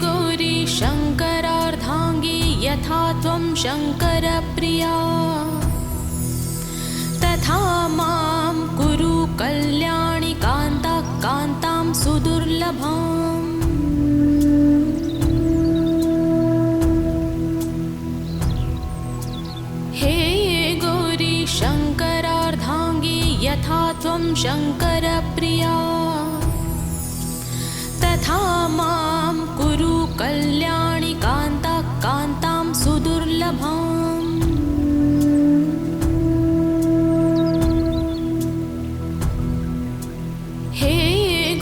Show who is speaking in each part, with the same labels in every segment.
Speaker 1: गौरी शङ्करार्धाङ्गी यथा त्वं शङ्करप्रिया तथा मां कुरु कल्याणि कान्ता कान्तां सुदुर्लभाम्। हे गौरी शङ्करार्धाङ्गी यथा त्वं शङ्करप्रिया तथा मां कुरु कल्याणि कान्ता कान्तां सुदुर्लभाम्। हे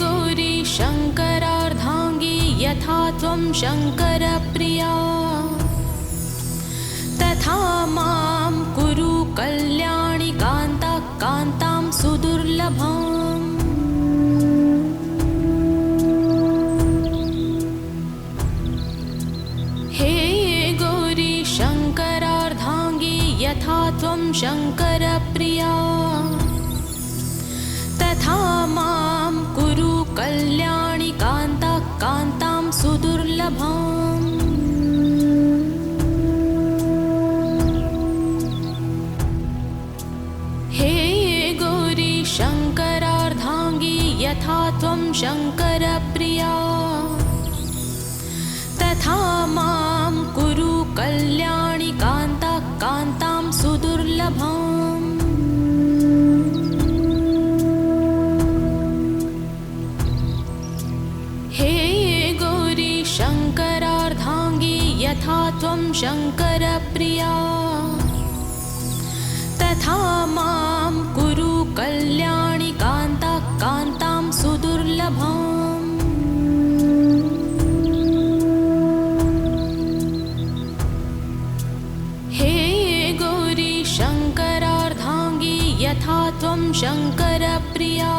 Speaker 1: गौरी शङ्करार्धाङ्गी यथा त्वं शङ्करप्रिया तथा मां कुरु कल्याणि कान्ता कान्तां सुदुर्लभाम्। हे गौरी शङ्करार्धाङ्गी यथा त्वं शङ्करप्रिया तथा मां कुरु कल्याणि कान्ता कान्तां सुदुर्लभाम्। हे गौरी शङ्करार्धाङ्गी यथा त्वं शङ्करप्रिया तथा मां कुरु कल्याणि कान्ता कान्तां सुदुर्लभाम्। हे गौरी शङ्करार्धाङ्गी यथा त्वं शङ्करप्रिया तथा मां कुरु कल्याणि कान्ता कान्तां सुदुर्लभाम्। हे गौरी शङ्करार्धाङ्गी यथा त्वं शङ्करप्रिया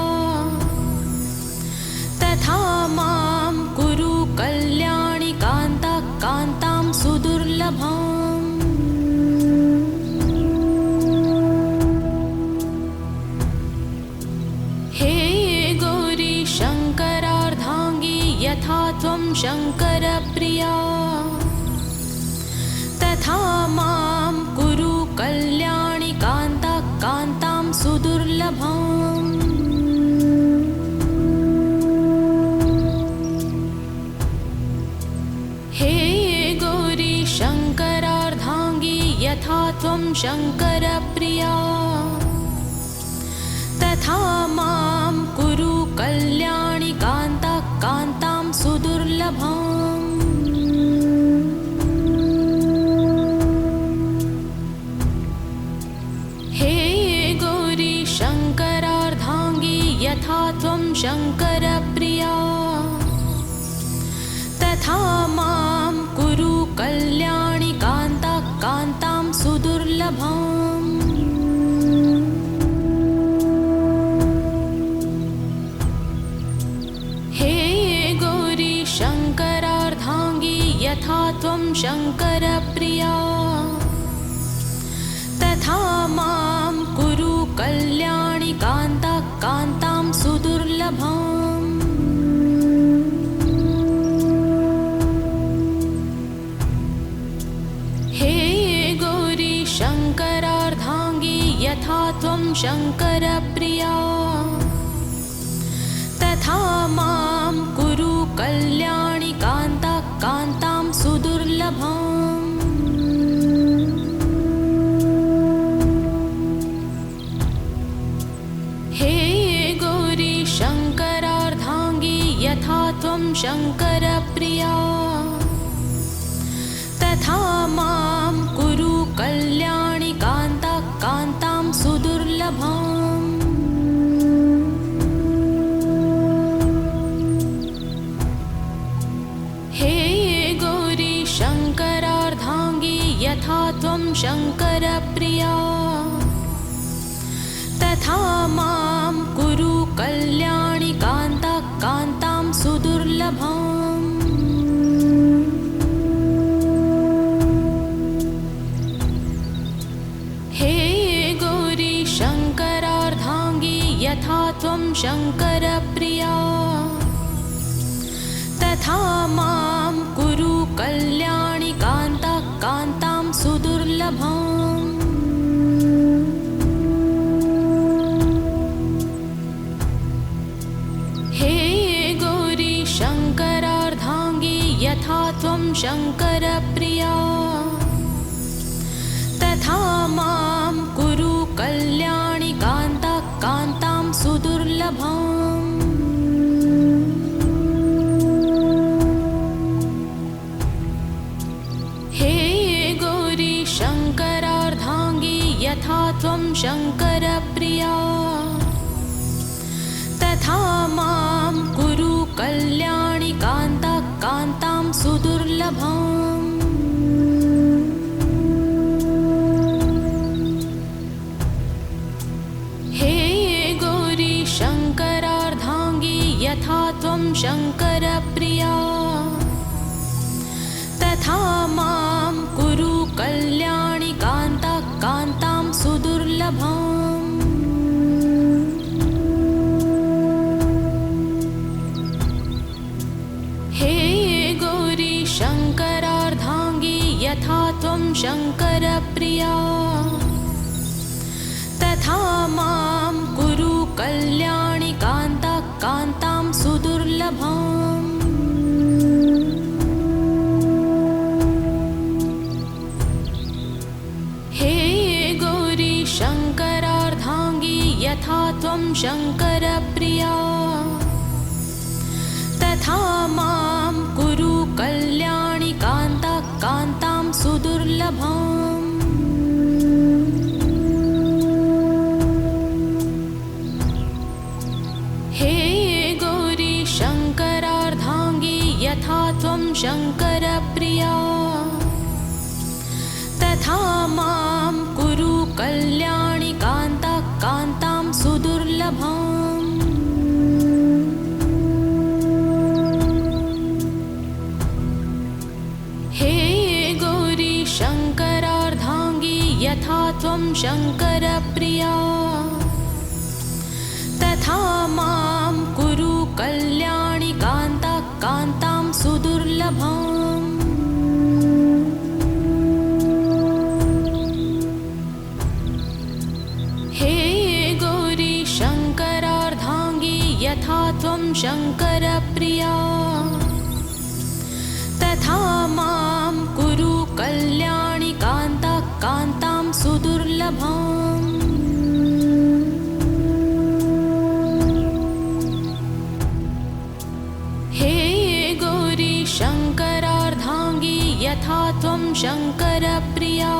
Speaker 1: तथा मां कुरु कल्याणि कान्ता कान्तां सुदुर्लभाम्। हे गौरी शङ्करार्धाङ्गी यथा त्वं शङ्करप्रिया तथा मां कुरु कल्याणि कान्ता कान्तां सुदुर्लभाम्। हे गौरी शङ्करार्धाङ्गी यथा त्वं शङ्करप्रिया तथा मां कुरु कल्याणि कान्ता कान्तां सुदुर्लभाम्। हे गौरी शङ्करार्धाङ्गी यथा त्वं शङ्करप्रिया तथा मां कुरु कल्याणि कान्ता कान्तां सुदुर्लभाम्। हे गौरी शङ्करार्धाङ्गी यथा त्वं शङ्करप्रिया तथा मां कुरु कल्याणि कान्ता कान्तां सुदुर्लभाम्। हे गौरी शङ्करार्धाङ्गी यथा त्वं शङ्करप्रिया तथा मां कुरु कल्याणि कान्ता कान्तां सुदुर्लभाम्। हे गौरी शङ्करार्धाङ्गी यथा त्वं शङ्करप्रिया तथा मां कुरु कल्याणि कान्ता कान्तां सुदुर्लभाम्। हे गौरी शङ्करार्धाङ्गी यथा त्वं शङ्करप्रिया तथा मां कुरु कल्याणि कान्ता कान्तां सुदुर्लभाम्। हे गौरी शङ्करार्धाङ्गी यथा त्वं शङ्करप्रिया तथा मां सुदुर्लभम्। हे गौरी शङ्करार्धाङ्गी यथा त्वं शङ्करप्रिया तथा मां कुरु कल्याणि कान्ता कान्तां सुदुर्लभम्। हे गौरी शङ्करार्धाङ्गी यथा त्वं शङ्करप्रिया तथा मां कुरु कल्याणि कान्ता कान्तां सुदुर्लभम्। हे गौरी शङ्करार्धाङ्गी यथा त्वं शङ्करप्रिया तथा मां कुरु कल्याणि कान्ता कान्तां सुदुर्लभम्। हे गौरी शङ्करार्धाङ्गी यथा त्वं शङ्करप्रिया तथा मां कुरु कल्याणि कान्ता कान्तां सुदुर्लभम्। हे गौरी शङ्करार्धाङ्गी यथा त्वं शङ्करप्रिया तथा मां कुरु कल्याणि कान्ता कान्तां सुदुर्लभम्। हे गौरी शङ्करार्धाङ्गी यथा त्वं शङ्करप्रिया तथा मां कुरु कल्याणि कान्ता कान्तां सुदुर्लभम्। हे गौरी शङ्करार्धाङ्गी यथा त्वं शङ्करप्रिया तथा मां कुरु कल्याणि कान्ता कान्तां सुदुर्लभम्। हे गौरी शङ्करार्धाङ्गी यथा त्वं शङ्करप्रिया तथा मां कुरु कल्याणि कान्ता कान्तां सुदुर्लभम्। हे गौरी शङ्करार्धाङ्गी यथा त्वं शङ्करप्रिया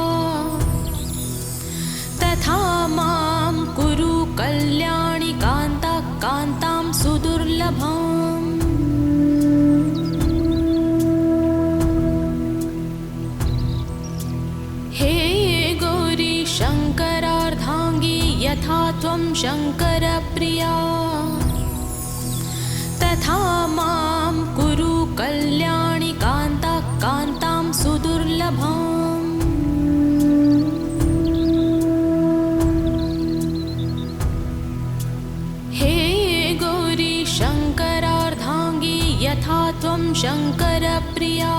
Speaker 1: तथा मां कुरु कल्याणि कान्ता कान्तां सुदुर्लभम्। हे गौरी शङ्करार्धाङ्गी यथा त्वं शङ्करप्रिया तथा मां कुरु कल्याणि कान्ता कान्तां सुदुर्लभम्। हे गौरी शङ्करार्धाङ्गी यथा त्वं शङ्करप्रिया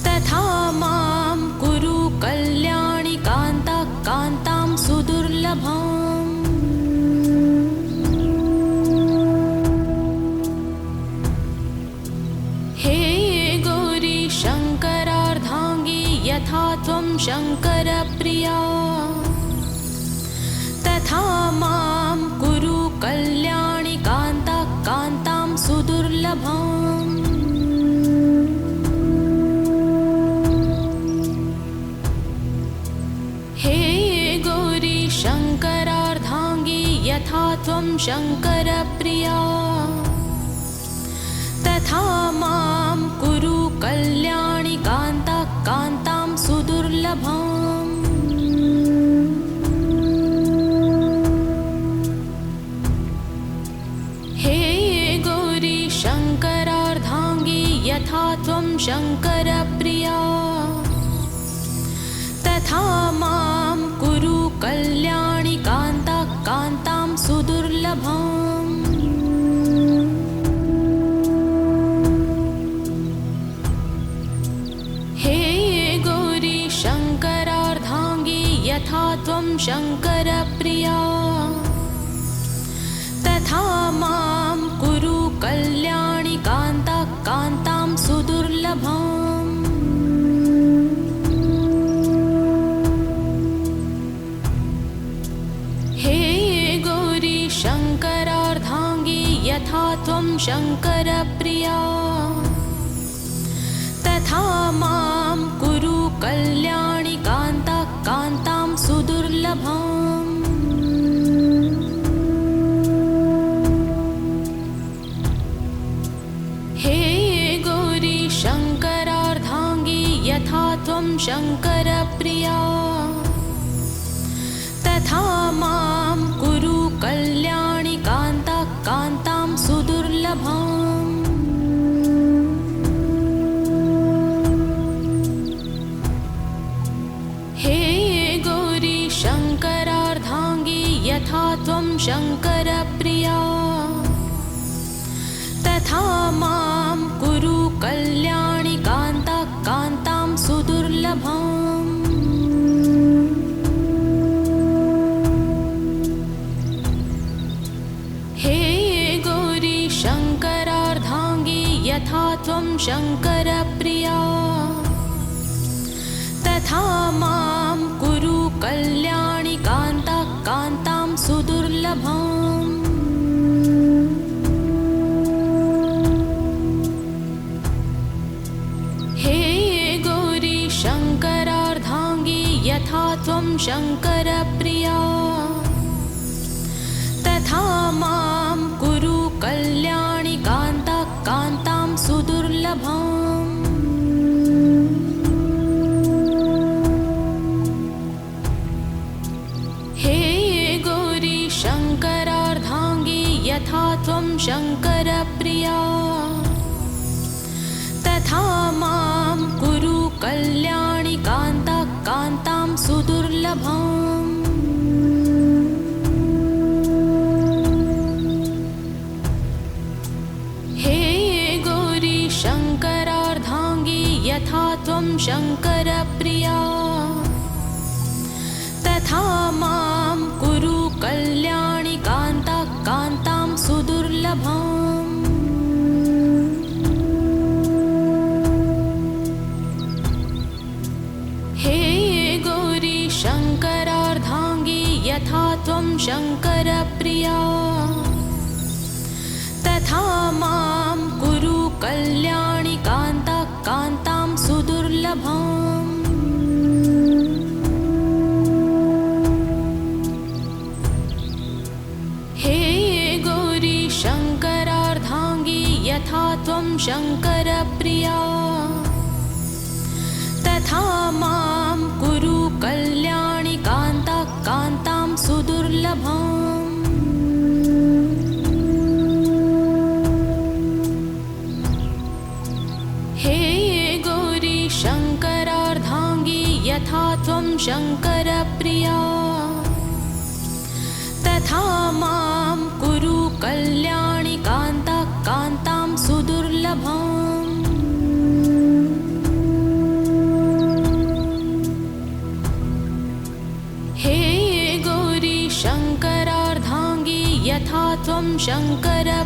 Speaker 1: तथा मां कुरु कल्याणि कान्ता कान्तां सुदुर्लभम्। हे गौरी शङ्करार्धाङ्गी यथा त्वं शङ्करप्रिया तथा मां कुरु कल्याणि कान्ता कान्तां सुदुर्लभम्। हे गौरी शङ्करार्धाङ्गी यथा त्वं शङ्करप्रिया तथा मां कुरु कल्याणि कान्ता कान्तां सुदुर्लभम्। हे गौरी शङ्करार्धाङ्गी यथा त्वं शङ्करप्रिया तथा मां कुरु कल्याणि कान्ता कान्तां सुदुर्लभम्। हे गौरी शङ्करप्रिया तथा मां कुरु कल्याणि कान्ता कान्तां सुदुर्लभाम् हे गौरी शङ्करार्धाङ्गी यथा त्वं शङ्करप्रिया तथा मां कुरु कल्याणि कान्ता कान्तां सुदुर्लभाम् हे गौरी शङ्करार्धाङ्गी यथा त्वं शङ्करप्रिया तथा मां कुरु कल्याणि कान्ता कान्तां सुदुर्लभाम् हे गौरी शङ्करार्धाङ्गी यथा त्वं शङ्करप्रिया तथा मां कुरु कल्याणि कान्ता कान्तां सुदुर्लभाम् हे गौरी शङ्करार्धाङ्गी यथा त्वं शङ्करप्रिया तथा मां कुरु कल्याणि कान्ता कान्तां सुदुर्लभाम् हे गौरी शङ्करार्धाङ्गी यथा त्वं शङ्करप्रिया तथा मां कुरु कल्याणि कान्ता कान्तां सुदुर्लभाम् हे गौरी शङ्करार्धाङ्गी यथा त्वं शङ्करप्रिया तथा मां कुरु कल्याणि कान्ता कान्तां सुदुर्लभाम् हे गौरी शङ्करार्धाङ्गी यथा त्वं शङ्करप्रिया तथा मां कुरु कल्याणि कान्ता कान्तां सुदुर्लभाम् हे गौरी शङ्करार्धाङ्गी यथा त्वं शङ्करप्रिया तथा मां कुरु कल्याणि कान्ता कान्तां सुदुर्लभाम् हे गौरी शङ्करार्धाङ्गी यथा त्वं शङ्करप्रिया तथा मां कुरु कल्याणि कान्ता कान्तां सुदुर्लभाम् हे गौरी शङ्करार्धाङ्गी यथा त्वं शङ्करप्रिया तथा मां कुरु कल्याणि कान्ता कान्तां सुदुर्लभाम् हे गौरी शङ्करार्धाङ्गी यथा त्वं शङ्करप्रिया